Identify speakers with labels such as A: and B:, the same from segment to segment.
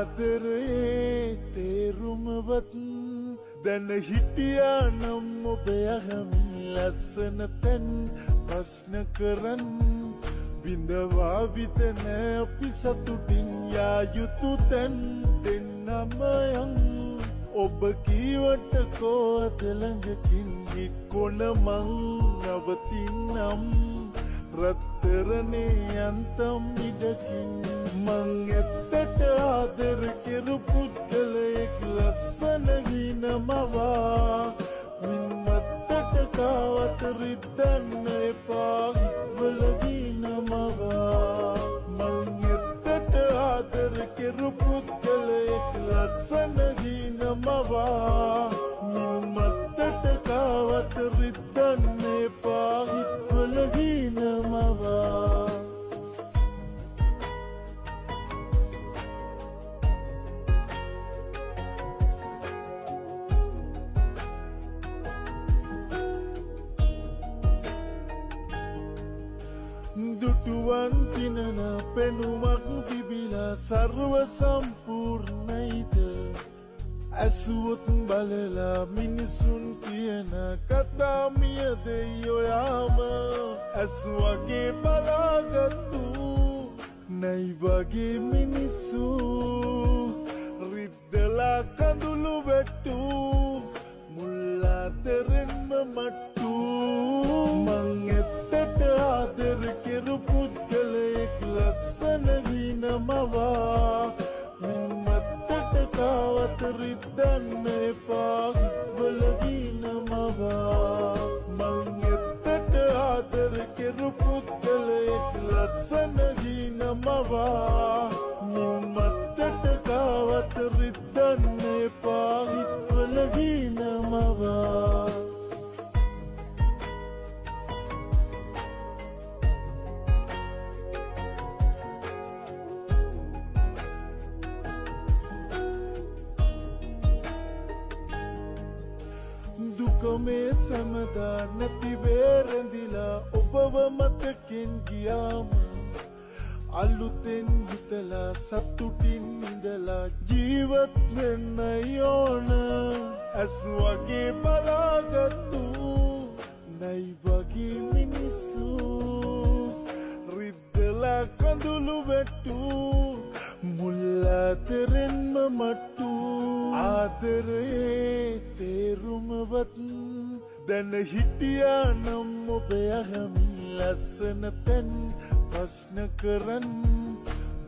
A: ආදරේ තේරුමවත් දැන හිටියා නම් ඔබ යහමින් ලස්සන තැන් ප්‍රශ්න කරන් විඳවා විතන අපි සතුටින් යා යුතු තැන් දෙන්නම යන් ඔබ කීවට කෝ අතළඟකින් ඉක්කොන මං නවතින්නම් රත්තරනේ යන්තම් ඉඩකින් මං ඇත්තට ආදර කෙරු පුද්ගලයෙක් ලස්සන හිනමවා මින් මත්තට කාවත රිද්දන්න එපා හිත්වල හිනමවා මං ඇත්තට ආදර කෙරු පුද්ගලයෙක් ලස්සන හිනමවා මින් මත්තට කාවත රිද්දන්න එපා හිත්වල හිනමවා දුටුවන් පිනන පෙනුමක් තිබිලා සර්ව සම්පූර්ණයිද ඇසුවොත් බලලා මිනිසුන් කියන කතා මිය දෙයොයාම ඇස් වගේ බලාගත්තු නයි වගේ මිනිස්සු රිද්දලා කඳුළු වැට්ටු මුල්ලාතරෙන්ම මට්ටු මං ඇත්තට ආදර කෙරු පුද්ගලයෙක් ලස්සන හිනමවා මින් මත්තට කාවත රිද්දන්න එපා හිත්වල හිනමවා මං ඇත්තට ආදර කෙරු පුද්ගලයෙක් ලස්සන හිනමවා මින් මත්තට කාවත රිද්දන්න එපා හිත්වල හිනමවා දුකමේ සමදා නැති බේරැඳිලා ඔබව මතකින් ගියාම අලුතෙන් හිතලා සතුටින් ඉඳලා ජීවත් වෙන්න ඕන ඇස් වගේ බලාගත්තු නයි වගේ මිනිස්සු රිද්දලා කඳුළු වැට්ටු මුල්ලාතරෙන්ම මට්ටු ආදරේ තේරුමවත් දැන හිටියා නම් ඔබ යහමින් ලස්සන තැන් ප්‍රශ්න කරන්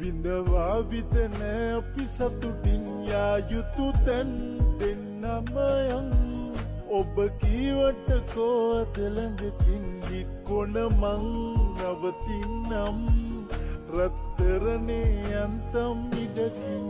A: විඳවා විතන අපි සතුටින් යා යුතු තැන් දෙන්නම යන් ඔබ කීවට කෝ අතළඟකින් ඉක්කොන මං නවතින්නම් රත්තරනේ යන්තම් ඉඩකින්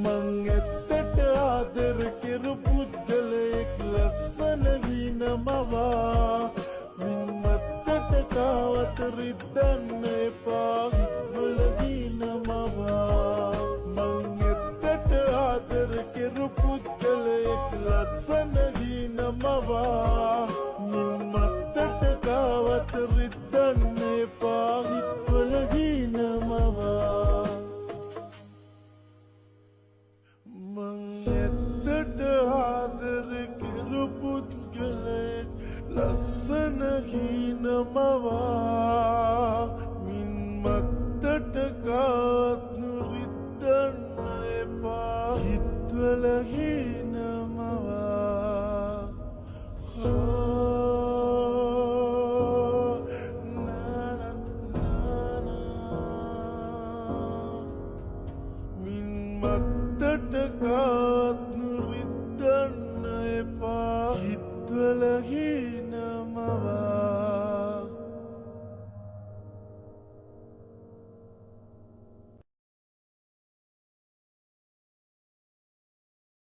A: මං ඇත්තට ආදර කෙරු පුද්ගලයෙක් ලස්සන හිනමවා මින් මත්තට කාවත රිද්දන්න එපා හිත්වල හිනමවා මං ඇත්තට ආදර කෙරු පුද්ගලයෙක් ලස්සන හිනමවා මින් මත්තට කාවත රිද්දන්න එපා හිත්වල හිනමවා මං ඇත්තට ආදර කෙරු පුද්ගලයෙක් ලස්සන හිනමවා මින් මත්තට කාවත රිද්දන්න එපා හිත්වල හිනමවා මින් මත්තට කාවත රිද්දන්න එපා හිත්වල